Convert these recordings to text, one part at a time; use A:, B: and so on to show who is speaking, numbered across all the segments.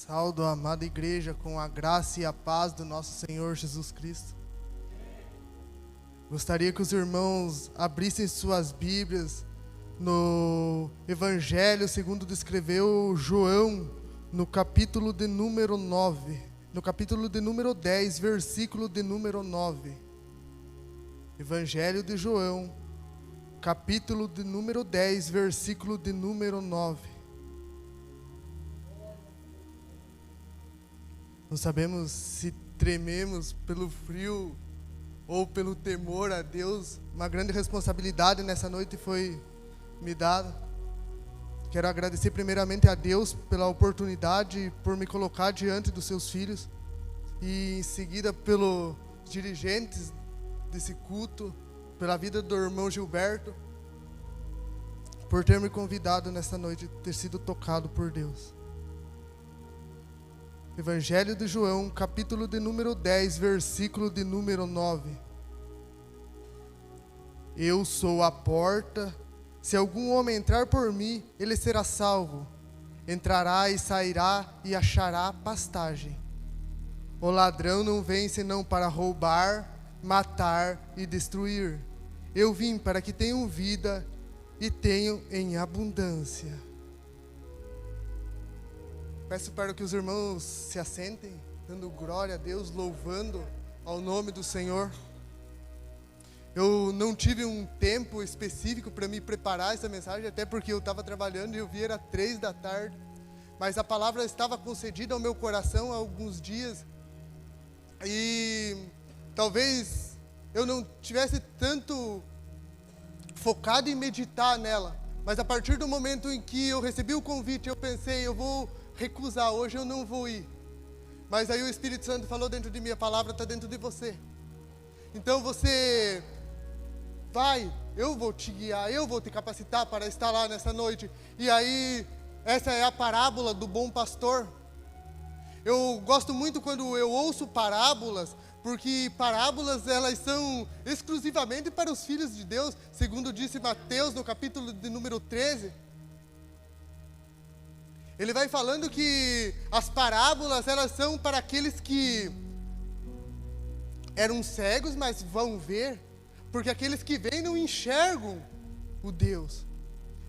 A: Saúdo a amada igreja com a graça e a paz do nosso Senhor Jesus Cristo. Gostaria que os irmãos abrissem suas Bíblias no Evangelho segundo descreveu João, no capítulo de número 9, no capítulo de número 10, versículo de número 9. Evangelho de João, capítulo de número 10, versículo de número 9. Não sabemos se trememos pelo frio ou pelo temor a Deus. Uma grande responsabilidade nessa noite foi me dada. Quero agradecer primeiramente a Deus pela oportunidade, por me colocar diante dos seus filhos. E em seguida pelos dirigentes desse culto, pela vida do irmão Gilberto, por ter me convidado nessa noite, ter sido tocado por Deus. Evangelho de João, capítulo de número 10, versículo de número 9. Eu sou a porta, se algum homem entrar por mim, ele será salvo. Entrará e sairá e achará pastagem. O ladrão não vem senão para roubar, matar e destruir. Eu vim para que tenham vida e tenham em abundância. Peço para que os irmãos se assentem, dando glória a Deus, louvando ao nome do Senhor. Eu não tive um tempo específico para me preparar essa mensagem, até porque eu estava trabalhando e eu vi era 3 da tarde. Mas a palavra estava concedida ao meu coração há alguns dias. E talvez eu não tivesse tanto focado em meditar nela. Mas a partir do momento em que eu recebi o convite, eu pensei, eu vou recusar, hoje eu não vou ir. Mas aí o Espírito Santo falou dentro de mim, a palavra está dentro de você. Então você vai, eu vou te guiar, eu vou te capacitar para estar lá nessa noite. E aí, essa é a parábola do bom pastor. Eu gosto muito quando eu ouço parábolas, porque parábolas elas são exclusivamente para os filhos de Deus, segundo disse Mateus no capítulo de número 13. Ele vai falando que as parábolas, elas são para aqueles que eram cegos, mas vão ver, porque aqueles que veem não enxergam o Deus.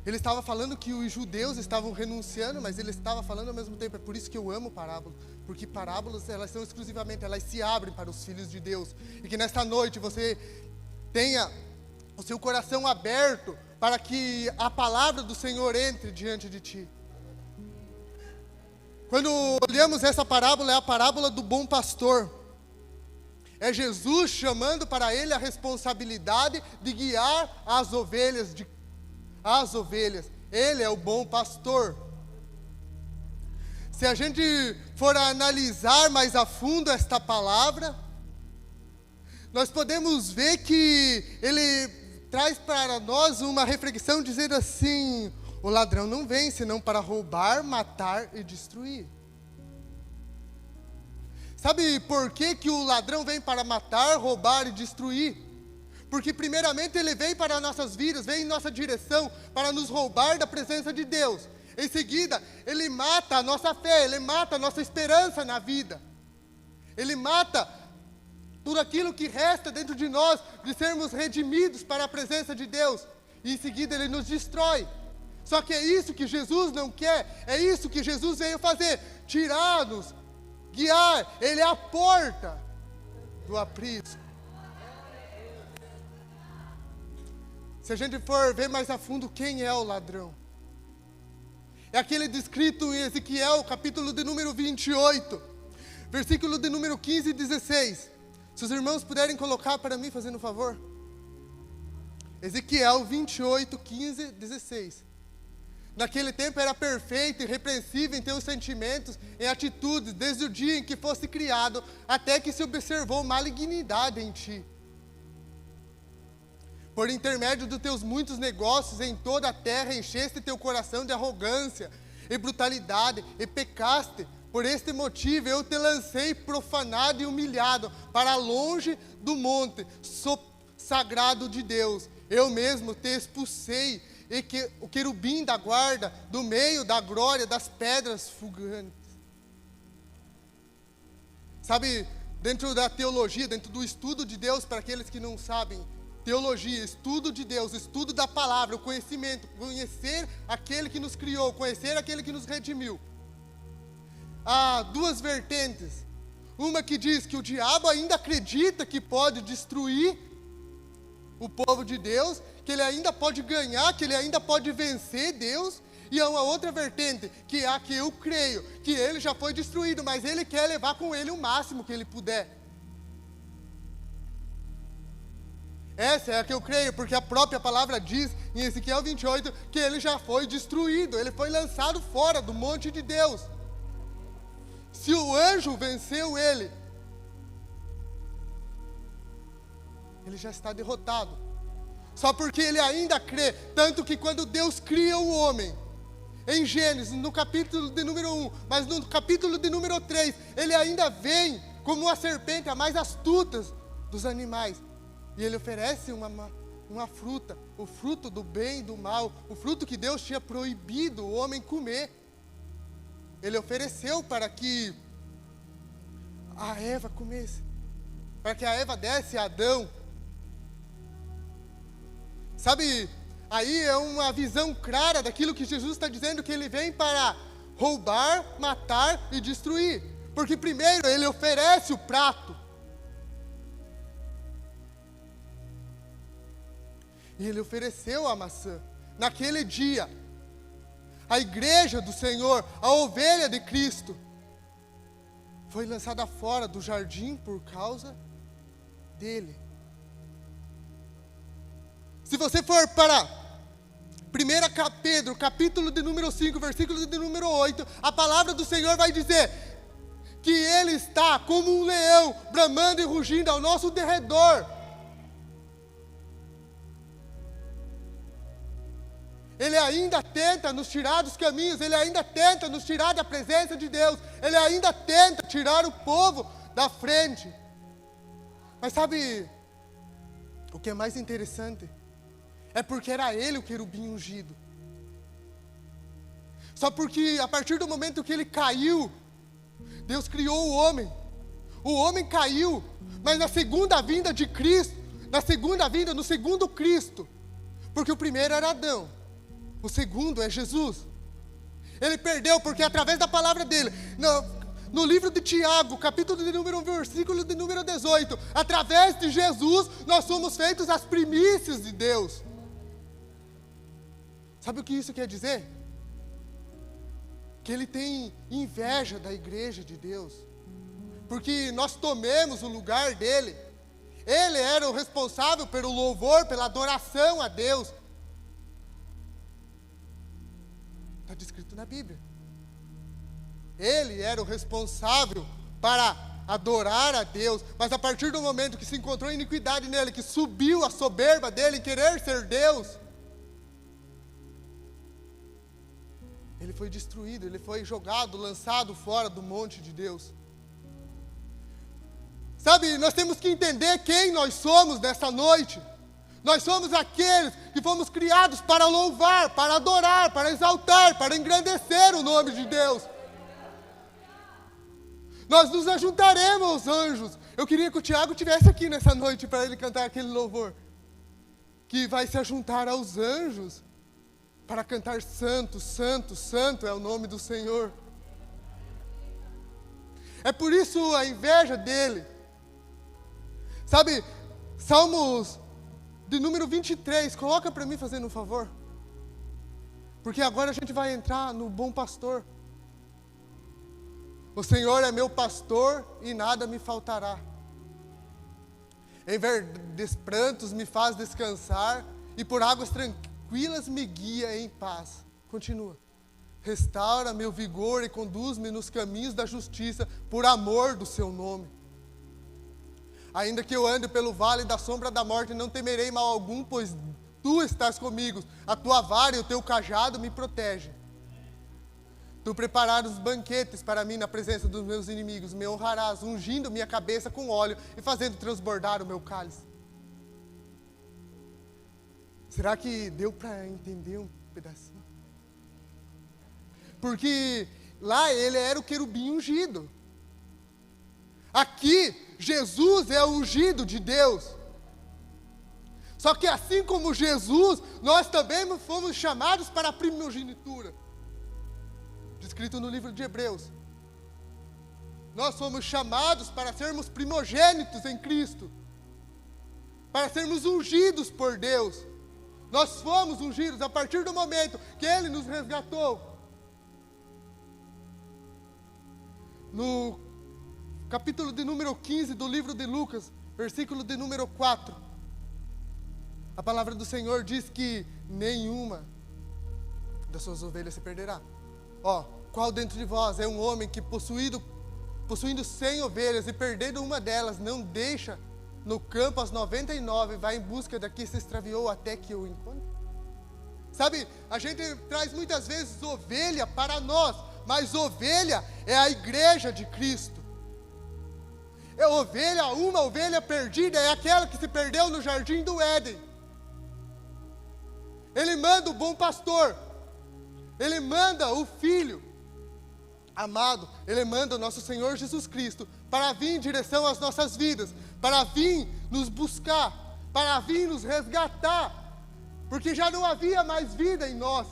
A: Ele estava falando que os judeus estavam renunciando, mas ele estava falando ao mesmo tempo, é por isso que eu amo parábolas, porque parábolas, elas são exclusivamente, elas se abrem para os filhos de Deus, e que nesta noite você tenha o seu coração aberto, para que a palavra do Senhor entre diante de ti. Quando olhamos essa parábola, é a parábola do bom pastor. É Jesus chamando para ele a responsabilidade de guiar as ovelhas. Ele é o bom pastor. Se a gente for analisar mais a fundo esta palavra, nós podemos ver que ele traz para nós uma reflexão dizendo assim: o ladrão não vem senão para roubar, matar e destruir. Sabe por que que o ladrão vem para matar, roubar e destruir? Porque primeiramente ele vem para nossas vidas, vem em nossa direção para nos roubar da presença de Deus. Em seguida, ele mata a nossa fé, ele mata a nossa esperança na vida. Ele mata tudo aquilo que resta dentro de nós, de sermos redimidos para a presença de Deus. E em seguida ele nos destrói. Só que é isso que Jesus não quer, é isso que Jesus veio fazer, tirar-nos, guiar. Ele é a porta do aprisco. Se a gente for ver mais a fundo, quem é o ladrão? É aquele descrito em Ezequiel, capítulo de número 28, versículo de número 15 e 16. Se os irmãos puderem colocar para mim, fazendo um favor. Ezequiel 28, 15 e 16. Naquele tempo era perfeito e irrepreensível em teus sentimentos, em atitudes, desde o dia em que fosse criado, até que se observou malignidade em ti. Por intermédio dos teus muitos negócios em toda a terra, encheste teu coração de arrogância e brutalidade, e pecaste. Por este motivo eu te lancei profanado e humilhado para longe do monte sagrado de Deus. Eu mesmo te expulsei, e que o querubim da guarda, do meio da glória das pedras fulgurantes. Sabe, dentro da teologia, dentro do estudo de Deus, para aqueles que não sabem, teologia, estudo de Deus, estudo da palavra, o conhecimento, conhecer aquele que nos criou, conhecer aquele que nos redimiu. Há duas vertentes. Uma que diz que o diabo ainda acredita que pode destruir o povo de Deus, que ele ainda pode ganhar, que ele ainda pode vencer Deus. E há uma outra vertente, que é a que eu creio, que ele já foi destruído, mas ele quer levar com ele o máximo que ele puder. Essa é a que eu creio, porque a própria palavra diz em Ezequiel 28 que ele já foi destruído, ele foi lançado fora do monte de Deus. Se o anjo venceu ele, ele já está derrotado. Só porque ele ainda crê, tanto que quando Deus cria o homem, em Gênesis, no capítulo de número 1, mas no capítulo de número 3, ele ainda vem como uma serpente, a mais astuta dos animais. E ele oferece uma fruta, o fruto do bem e do mal, o fruto que Deus tinha proibido o homem comer. Ele ofereceu para que a Eva comesse, para que a Eva desse a Adão. Sabe, aí é uma visão clara daquilo que Jesus está dizendo, que ele vem para roubar, matar e destruir. Porque primeiro ele oferece o prato. E ele ofereceu a maçã. Naquele dia, a igreja do Senhor, a ovelha de Cristo, foi lançada fora do jardim por causa dele. Se você for para 1 Pedro, capítulo de número 5, versículo de número 8, a palavra do Senhor vai dizer que ele está como um leão, bramando e rugindo ao nosso derredor. Ele ainda tenta nos tirar dos caminhos, ele ainda tenta nos tirar da presença de Deus, ele ainda tenta tirar o povo da frente. Mas sabe o que é mais interessante? É porque era ele o querubim ungido. Só porque a partir do momento que ele caiu, Deus criou o homem. O homem caiu, mas na segunda vinda de Cristo, no segundo Cristo, porque o primeiro era Adão. O segundo é Jesus. Ele perdeu porque através da palavra dele, no livro de Tiago, capítulo de número 1, versículo de número 18, através de Jesus, nós somos feitos as primícias de Deus. Sabe o que isso quer dizer? Que ele tem inveja da igreja de Deus, porque nós tomemos o lugar dele. Ele era o responsável pelo louvor, pela adoração a Deus. Está descrito na Bíblia. Ele era o responsável para adorar a Deus, mas a partir do momento que se encontrou iniquidade nele, que subiu a soberba dele em querer ser Deus, ele foi destruído, ele foi jogado, lançado fora do monte de Deus. Sabe, nós temos que entender quem nós somos nessa noite. Nós somos aqueles que fomos criados para louvar, para adorar, para exaltar, para engrandecer o nome de Deus. Nós nos ajuntaremos aos anjos. Eu queria que o Tiago estivesse aqui nessa noite para ele cantar aquele louvor. Que vai se ajuntar aos anjos para cantar santo, santo, santo é o nome do Senhor. É por isso a inveja dele. Sabe, Salmos de número 23, coloca para mim fazendo um favor. Porque agora a gente vai entrar no bom pastor. O Senhor é meu pastor e nada me faltará. Em verdes prantos me faz descansar e por águas tranquilas me guia em paz. Continua. Restaura meu vigor e conduz-me nos caminhos da justiça por amor do seu nome. Ainda que eu ande pelo vale da sombra da morte, não temerei mal algum, pois tu estás comigo. A tua vara e o teu cajado me protegem. Tu preparares os banquetes para mim na presença dos meus inimigos. Me honrarás, ungindo minha cabeça com óleo e fazendo transbordar o meu cálice. Será que deu para entender um pedacinho? Porque lá ele era o querubim ungido. Aqui, Jesus é o ungido de Deus. Só que assim como Jesus, nós também fomos chamados para a primogenitura. Descrito no livro de Hebreus. Nós fomos chamados para sermos primogênitos em Cristo. Para sermos ungidos por Deus. Nós fomos ungidos a partir do momento que Ele nos resgatou. No capítulo de número 15 do livro de Lucas, versículo de número 4, a palavra do Senhor diz que nenhuma das suas ovelhas se perderá. Qual dentro de vós é um homem que possuindo 100 ovelhas e perdendo uma delas, não deixa no campo as 99 e vai em busca da que se extraviou até que o encontre? Sabe, a gente traz muitas vezes ovelha para nós, mas ovelha é a igreja de Cristo. Uma ovelha perdida é aquela que se perdeu no jardim do Éden. Ele manda o bom pastor, Ele manda o Filho amado, Ele manda o nosso Senhor Jesus Cristo para vir em direção às nossas vidas, para vir nos buscar, para vir nos resgatar, porque já não havia mais vida em nós.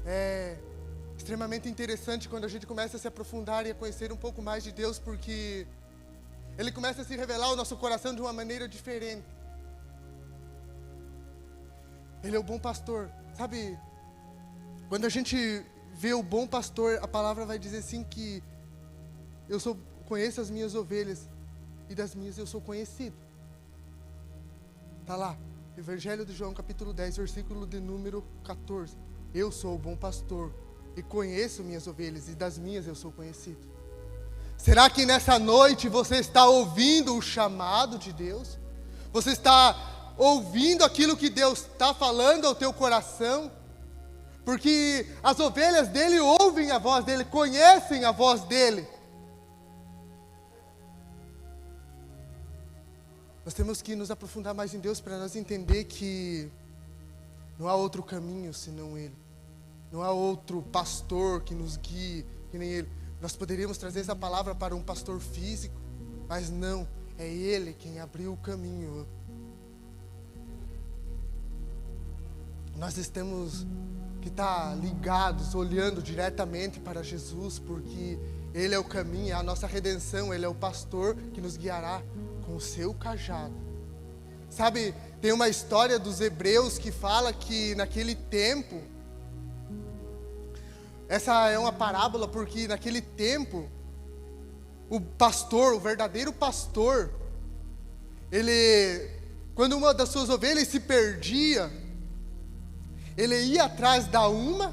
A: É extremamente interessante quando a gente começa a se aprofundar e a conhecer um pouco mais de Deus, porque Ele começa a se revelar ao nosso coração de uma maneira diferente. Ele é o bom pastor. Sabe, quando a gente vê o bom pastor, a palavra vai dizer assim que conheço as minhas ovelhas e das minhas eu sou conhecido. Está lá, Evangelho de João capítulo 10, versículo de número 14. Eu sou o bom pastor e conheço minhas ovelhas e das minhas eu sou conhecido. Será que nessa noite você está ouvindo o chamado de Deus? Você está ouvindo aquilo que Deus está falando ao teu coração? Porque as ovelhas dele ouvem a voz dele, conhecem a voz dele. Nós temos que nos aprofundar mais em Deus para nós entender que não há outro caminho senão Ele. Não há outro pastor que nos guie que nem Ele. Nós poderíamos trazer essa palavra para um pastor físico, mas não, é Ele quem abriu o caminho. Nós temos que estar ligados, olhando diretamente para Jesus, porque Ele é o caminho, é a nossa redenção, Ele é o pastor que nos guiará com o seu cajado. Sabe, tem uma história dos hebreus que fala que naquele tempo, essa é uma parábola porque naquele tempo, o pastor, o verdadeiro pastor, quando uma das suas ovelhas se perdia, ele ia atrás da uma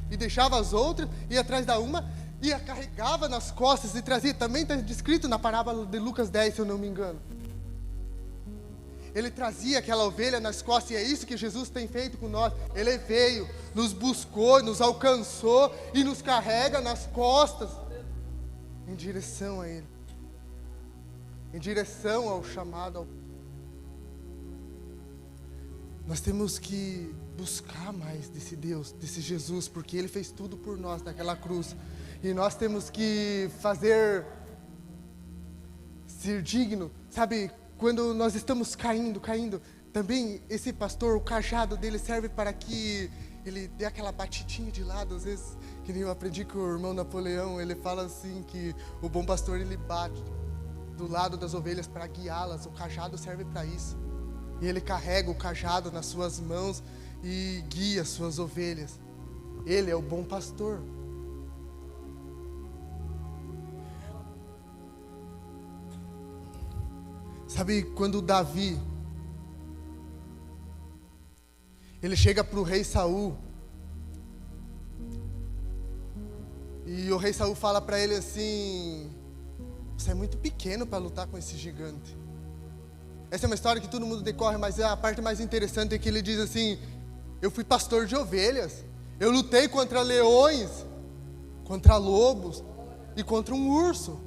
A: e deixava as outras, ia atrás da uma, ia carregava nas costas e trazia. Também está descrito na parábola de Lucas 10, se eu não me engano. Ele trazia aquela ovelha nas costas, e é isso que Jesus tem feito com nós. Ele veio, nos buscou, nos alcançou e nos carrega nas costas em direção a Ele, em direção ao chamado. Nós temos que buscar mais desse Deus, desse Jesus, porque Ele fez tudo por nós naquela cruz. E nós temos que ser digno, sabe? Quando nós estamos caindo, também esse pastor, o cajado dele serve para que ele dê aquela batidinha de lado. Às vezes, que nem eu aprendi com o irmão Napoleão, ele fala assim que o bom pastor, ele bate do lado das ovelhas para guiá-las. O cajado serve para isso. E ele carrega o cajado nas suas mãos e guia as suas ovelhas. Ele é o bom pastor. Sabe, quando Davi, ele chega para o rei Saul, e o rei Saul fala para ele assim: você é muito pequeno para lutar com esse gigante. Essa é uma história que todo mundo decorre, mas a parte mais interessante é que ele diz assim: eu fui pastor de ovelhas, eu lutei contra leões, contra lobos e contra um urso.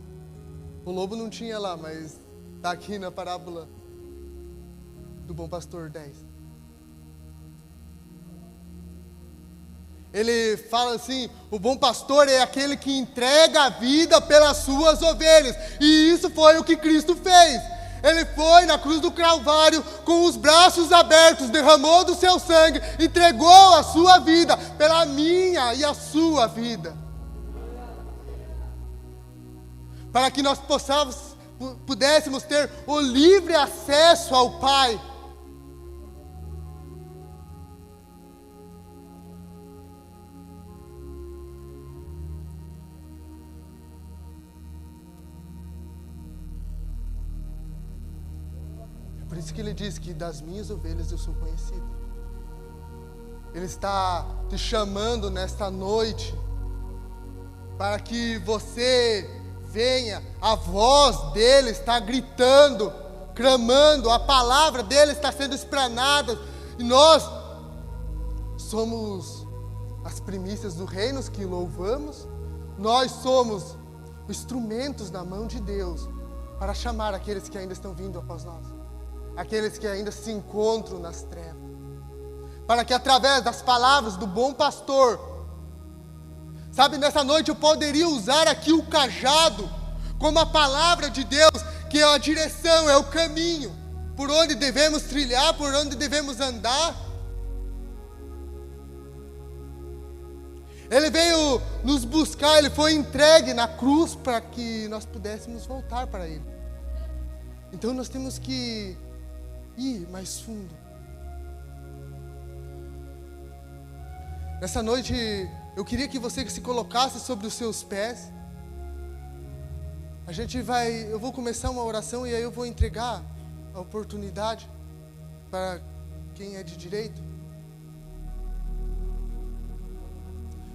A: O lobo não tinha lá, mas está aqui na parábola do bom pastor 10. Ele fala assim: o bom pastor é aquele que entrega a vida pelas suas ovelhas. E isso foi o que Cristo fez. Ele foi na cruz do Calvário com os braços abertos, derramou do seu sangue, entregou a sua vida pela minha e a sua vida. Para que nós pudéssemos ter o livre acesso ao Pai. Por isso que ele diz que das minhas ovelhas eu sou conhecido. Ele está te chamando nesta noite para que você venha. A voz dele está gritando, clamando, a palavra dele está sendo esplanada. E nós somos as primícias do reino que louvamos. Nós somos instrumentos na mão de Deus para chamar aqueles que ainda estão vindo após nós. Aqueles que ainda se encontram nas trevas, para que através das palavras do bom pastor, sabe, nessa noite eu poderia usar aqui o cajado, como a palavra de Deus, que é a direção, é o caminho, por onde devemos trilhar, por onde devemos andar. Ele veio nos buscar, ele foi entregue na cruz para que nós pudéssemos voltar para ele. Então nós temos que ir mais fundo. Nessa noite, eu queria que você se colocasse sobre os seus pés. Eu vou começar uma oração e aí eu vou entregar a oportunidade para quem é de direito.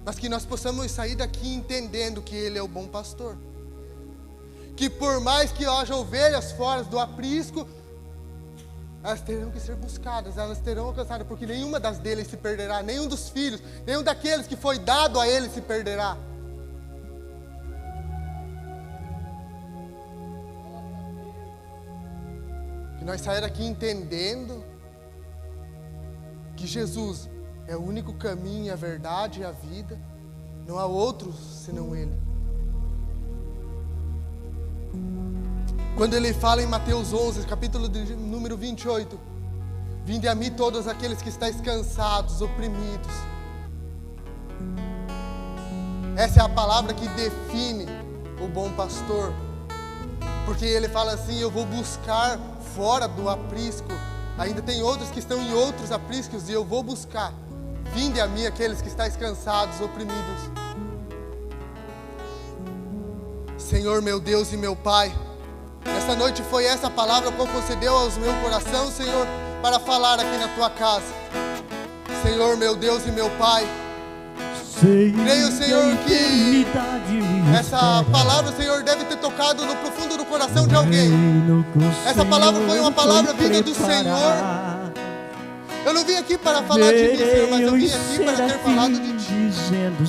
A: Mas que nós possamos sair daqui entendendo que Ele é o bom pastor. Que por mais que haja ovelhas fora do aprisco, elas terão que ser buscadas, elas terão alcançado, porque nenhuma das deles se perderá, nenhum dos filhos, nenhum daqueles que foi dado a ele se perderá. Que nós saímos daqui entendendo que Jesus é o único caminho, a verdade e a vida, não há outro senão Ele. Quando ele fala em Mateus 11, capítulo de número 28, vinde a mim todos aqueles que estáis cansados, oprimidos. Essa é a palavra que define o bom pastor. Porque ele fala assim: eu vou buscar fora do aprisco. Ainda tem outros que estão em outros apriscos e eu vou buscar. Vinde a mim aqueles que estáis cansados, oprimidos. Senhor meu Deus e meu Pai, essa noite foi essa palavra que concedeu aos meu coração, Senhor, para falar aqui na Tua casa. Senhor, meu Deus e meu Pai, creio, Senhor, que essa palavra, Senhor, deve ter tocado no profundo do coração de alguém. Essa palavra foi uma palavra vinda do Senhor. Eu não vim aqui para falar de mim, Senhor, mas eu vim aqui para ter falado de Ti.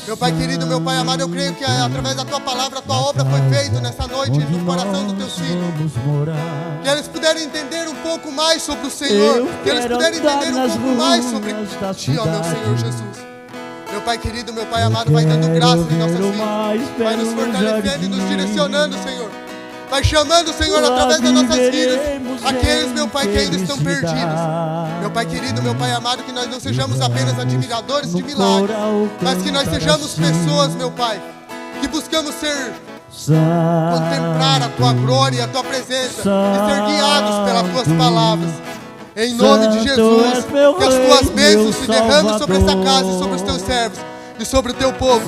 A: Meu Pai querido, meu Pai amado, eu creio que através da Tua palavra, a Tua obra foi feita nessa noite no coração dos Teus filhos. Que eles puderem entender um pouco mais sobre o Senhor. Que eles puderem entender um pouco mais sobre Ti, ó meu Senhor Jesus. Meu Pai querido, meu Pai amado, vai dando graça em nossas vidas. Vai nos fortalecendo e nos direcionando, Senhor. Vai chamando, Senhor, através das nossas vidas, aqueles, meu Pai, que ainda estão perdidos. Meu Pai querido, meu Pai amado, que nós não sejamos apenas admiradores de milagres, mas que nós sejamos pessoas, meu Pai, que buscamos contemplar a Tua glória e a Tua presença e ser guiados pelas Tuas palavras. Em nome de Jesus, que as Tuas bênçãos se derramem sobre essa casa e sobre os Teus servos e sobre o Teu povo.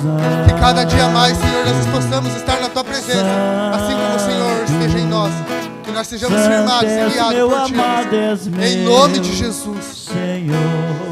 A: Que cada dia mais, Senhor, nós possamos estar na Tua presença, assim como o Senhor esteja em nós. Que nós sejamos firmados e guiados por Ti. Em nome de Jesus. Senhor.